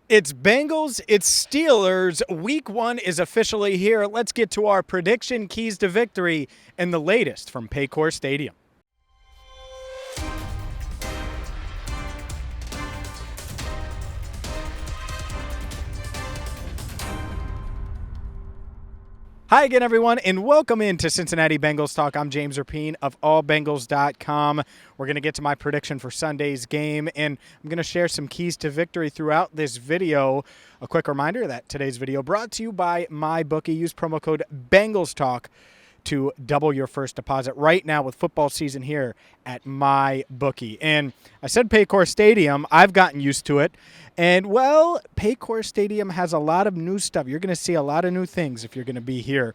It's Bengals, it's Steelers. Week 1 is officially here. Let's get to our prediction, keys to victory, and the latest from Paycor Stadium. Hi again, everyone, and welcome into Cincinnati Bengals Talk. I'm James Rapien of allbengals.com. We're going to get to my prediction for Sunday's game, and I'm going to share some keys to victory throughout this video. A quick reminder that today's video brought to you by MyBookie. Use promo code Bengals Talk to double your first deposit right now with football season here at MyBookie. And I said Paycor Stadium. I've gotten used to it. And, well, Paycor Stadium has a lot of new stuff. You're going to see a lot of new things if you're going to be here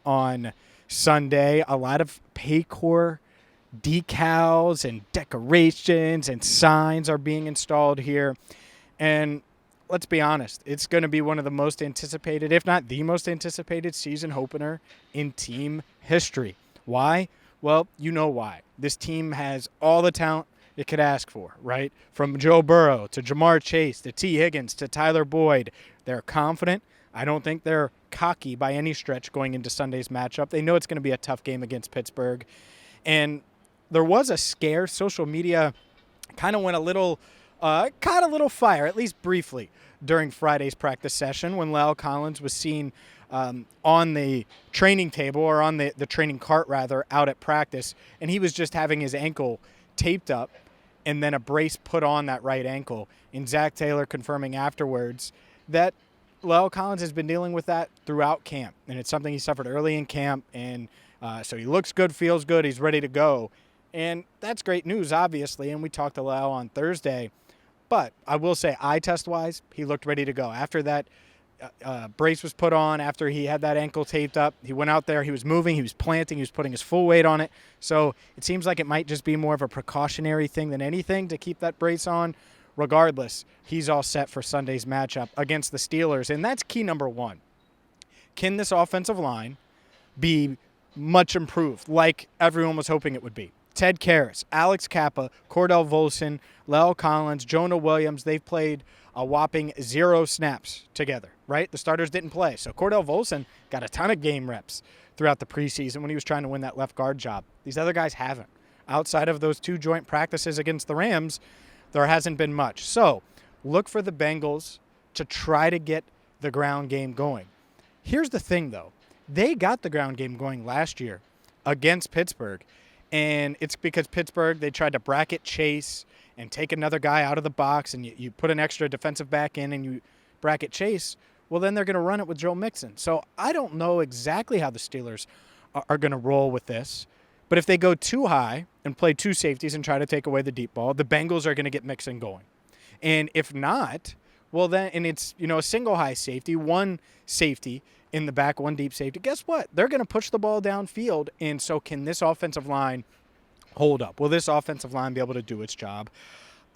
on Sunday. A lot of Paycor decals and decorations and signs are being installed here. And let's be honest, it's going to be one of the most anticipated, if not the most anticipated season opener in team history. Why? Well, you know why. This team has all the talent it could ask for, right? From Joe Burrow to Jamar Chase to T. Higgins to Tyler Boyd. They're confident. I don't think they're cocky by any stretch going into Sunday's matchup. They know it's going to be a tough game against Pittsburgh. And there was a scare. Social media kind of went a little caught a little fire, at least briefly, during Friday's practice session when La'el Collins was seen on the training table, or on the training cart, rather, out at practice, and he was just having his ankle taped up and then a brace put on that right ankle. And Zach Taylor confirming afterwards that La'el Collins has been dealing with that throughout camp, and it's something he suffered early in camp, and so he looks good, feels good, he's ready to go. And that's great news, obviously, and we talked to La'el on Thursday. But I will say, eye test-wise, he looked ready to go. After that brace was put on, after he had that ankle taped up, he went out there, he was moving, he was planting, he was putting his full weight on it. So it seems like it might just be more of a precautionary thing than anything to keep that brace on. Regardless, he's all set for Sunday's matchup against the Steelers, and that's key number one. Can this offensive line be much improved, like everyone was hoping it would be? Ted Karras, Alex Kappa, Cordell Volson, La'el Collins, Jonah Williams, they've played a whopping 0 snaps together, right? The starters didn't play. So Cordell Volson got a ton of game reps throughout the preseason when he was trying to win that left guard job. These other guys haven't. Outside of those 2 joint practices against the Rams, there hasn't been much. So look for the Bengals to try to get the ground game going. Here's the thing, though. They got the ground game going last year against Pittsburgh. And it's because Pittsburgh, they tried to bracket Chase and take another guy out of the box, and you put an extra defensive back in and you bracket Chase. Well, then they're going to run it with Joe Mixon. So I don't know exactly how the Steelers are going to roll with this. But if they go too high and play 2 safeties and try to take away the deep ball, the Bengals are going to get Mixon going. And if not, well then, and it's, a single high safety, 1 safety in the back, 1 deep safety, guess what? They're going to push the ball downfield, and so can this offensive line hold up? Will this offensive line be able to do its job?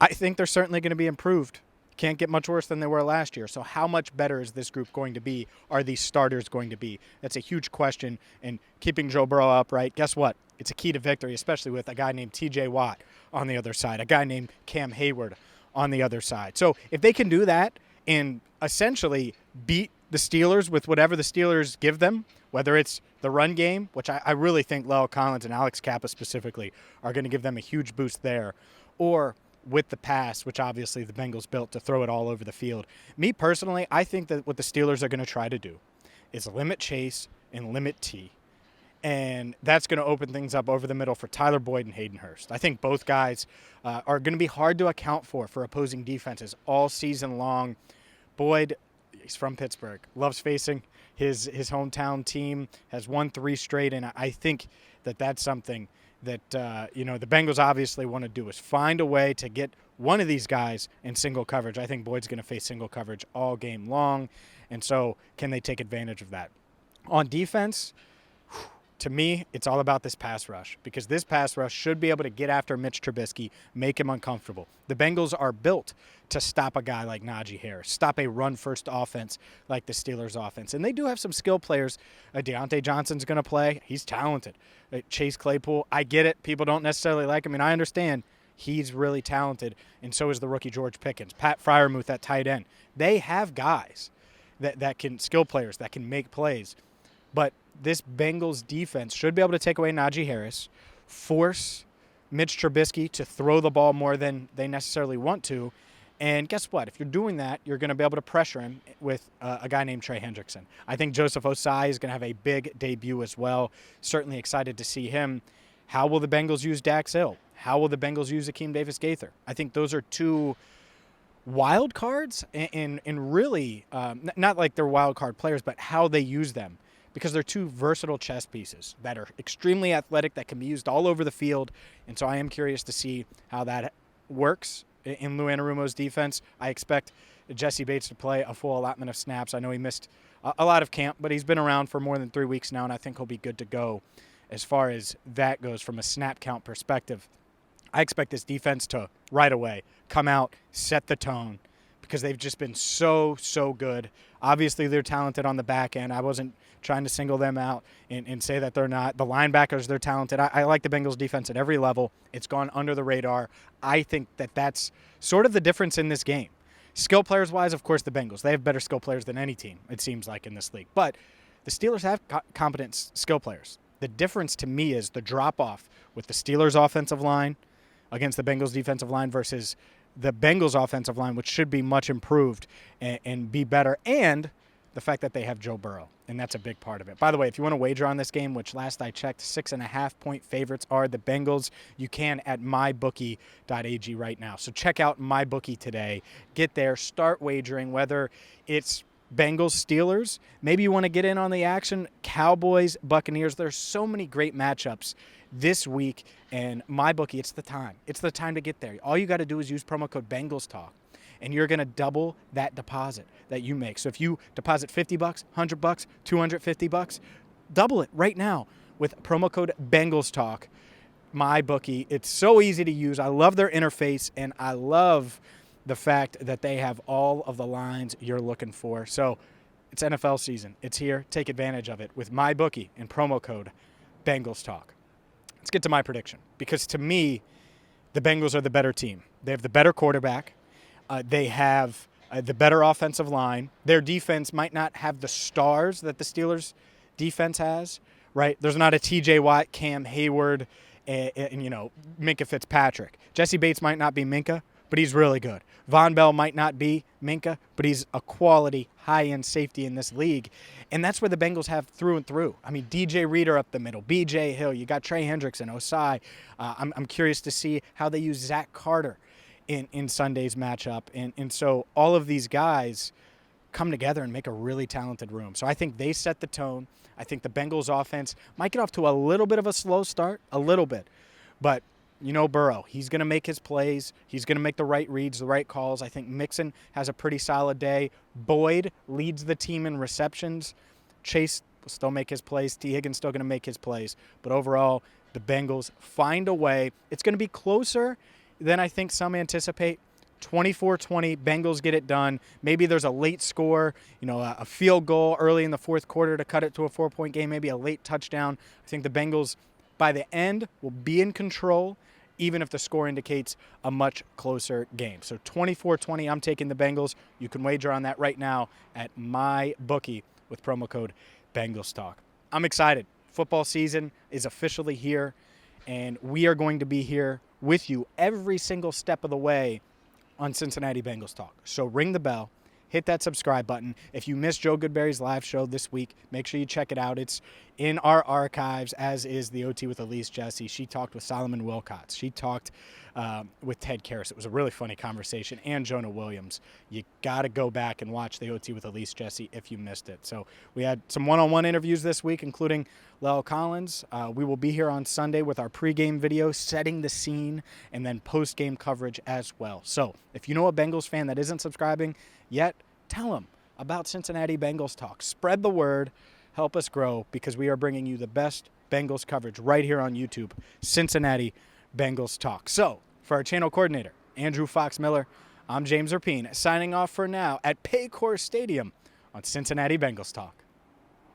I think they're certainly going to be improved. Can't get much worse than they were last year. So how much better is this group going to be? Are these starters going to be? That's a huge question, and keeping Joe Burrow upright, guess what? It's a key to victory, especially with a guy named T.J. Watt on the other side, a guy named Cam Hayward on the other side. So if they can do that and essentially beat the Steelers with whatever the Steelers give them, whether it's the run game, which I really think La'el Collins and Alex Kappa specifically are going to give them a huge boost there, or with the pass, which obviously the Bengals built to throw it all over the field. Me personally, I think that what the Steelers are going to try to do is limit Chase and limit T. And that's going to open things up over the middle for Tyler Boyd and Hayden Hurst. I think both guys are going to be hard to account for opposing defenses all season long. Boyd, he's from Pittsburgh, loves facing his hometown team, has won 3 straight, and I think that that's something that the Bengals obviously want to do, is find a way to get one of these guys in single coverage. I think Boyd's going to face single coverage all game long, and so can they take advantage of that? On defense, to me, it's all about this pass rush, because this pass rush should be able to get after Mitch Trubisky, make him uncomfortable. The Bengals are built to stop a guy like Najee Harris, stop a run-first offense like the Steelers' offense. And they do have some skill players. Deontay Johnson's going to play. He's talented. Chase Claypool, I get it. People don't necessarily like him, and I understand. He's really talented, and so is the rookie George Pickens. Pat Freiermuth at tight end. They have guys that can, skill players that can make plays. But this Bengals defense should be able to take away Najee Harris, force Mitch Trubisky to throw the ball more than they necessarily want to. And guess what? If you're doing that, you're going to be able to pressure him with a guy named Trey Hendrickson. I think Joseph Osai is going to have a big debut as well. Certainly excited to see him. How will the Bengals use Dax Hill? How will the Bengals use Akeem Davis-Gaither? I think those are two wild cards, and really not like they're wild card players, but how they use them, because they're two versatile chess pieces that are extremely athletic, that can be used all over the field. And so I am curious to see how that works in Lou Anarumo's defense. I expect Jesse Bates to play a full allotment of snaps. I know he missed a lot of camp, but he's been around for more than 3 weeks now, and I think he'll be good to go as far as that goes from a snap count perspective. I expect this defense to right away come out, set the tone, because they've just been so good. Obviously, they're talented on the back end. I wasn't trying to single them out and say that they're not. The linebackers, they're talented. I like the Bengals defense at every level. It's gone under the radar. I think that's sort of the difference in this game. Skill players-wise, of course, the Bengals. They have better skill players than any team, it seems like, in this league. But the Steelers have competent skill players. The difference to me is the drop-off with the Steelers' offensive line against the Bengals' defensive line versus the Bengals' offensive line, which should be much improved and be better, and the fact that they have Joe Burrow, and that's a big part of it. By the way, if you want to wager on this game, which last I checked, 6.5-point favorites are the Bengals, you can at mybookie.ag right now. So check out MyBookie today. Get there, start wagering, whether it's Bengals, Steelers, maybe you want to get in on the action, Cowboys, Buccaneers. There's so many great matchups this week, and MyBookie, it's the time. It's the time to get there. All you got to do is use promo code Bengals Talk, and you're going to double that deposit that you make. So if you deposit $50, $100, $250, double it right now with promo code Bengals Talk. MyBookie, it's so easy to use. I love their interface, and I love the fact that they have all of the lines you're looking for. So it's NFL season. It's here. Take advantage of it with MyBookie and promo code Bengals Talk. Let's get to my prediction, because to me, the Bengals are the better team. They have the better quarterback. They have the better offensive line. Their defense might not have the stars that the Steelers' defense has, right? There's not a T.J. Watt, Cam Hayward, and Minkah Fitzpatrick. Jesse Bates might not be Minkah, but he's really good. Von Bell might not be Minkah, but he's a quality, high-end safety in this league. And that's where the Bengals have through and through. I mean, DJ Reader up the middle, B.J. Hill, you got Trey Hendrickson, Osai. I'm curious to see how they use Zach Carter in Sunday's matchup. And so all of these guys come together and make a really talented room. So I think they set the tone. I think the Bengals offense might get off to a little bit of a slow start, a little bit. But Burrow, he's going to make his plays. He's going to make the right reads, the right calls. I think Mixon has a pretty solid day. Boyd leads the team in receptions. Chase will still make his plays. T. Higgins still going to make his plays. But overall, the Bengals find a way. It's going to be closer than I think some anticipate. 24-20, Bengals get it done. Maybe there's a late score, a field goal early in the fourth quarter to cut it to a 4-point game, maybe a late touchdown. I think the Bengals, by the end, will be in control, even if the score indicates a much closer game. So 24-20, I'm taking the Bengals. You can wager on that right now at MyBookie with promo code Bengals Talk. I'm excited. Football season is officially here, and we are going to be here with you every single step of the way on Cincinnati Bengals Talk. So ring the bell. Hit that subscribe button. If you missed Joe Goodberry's live show this week, make sure you check it out. It's in our archives, as is the OT with Elise Jesse. She talked with Solomon Wilcots. She talked with Ted Karras. It was a really funny conversation, and Jonah Williams. You got to go back and watch the OT with Elise Jesse if you missed it. So we had some one-on-one interviews this week, including Lel Collins. We will be here on Sunday with our pregame video, setting the scene, and then post-game coverage as well. So if you know a Bengals fan that isn't subscribing yet, tell them about Cincinnati Bengals Talk. Spread the word. Help us grow, because we are bringing you the best Bengals coverage right here on YouTube, Cincinnati Bengals Talk. So for our channel coordinator, Andrew Fox Miller, I'm James Rapien, signing off for now at Paycor Stadium on Cincinnati Bengals Talk.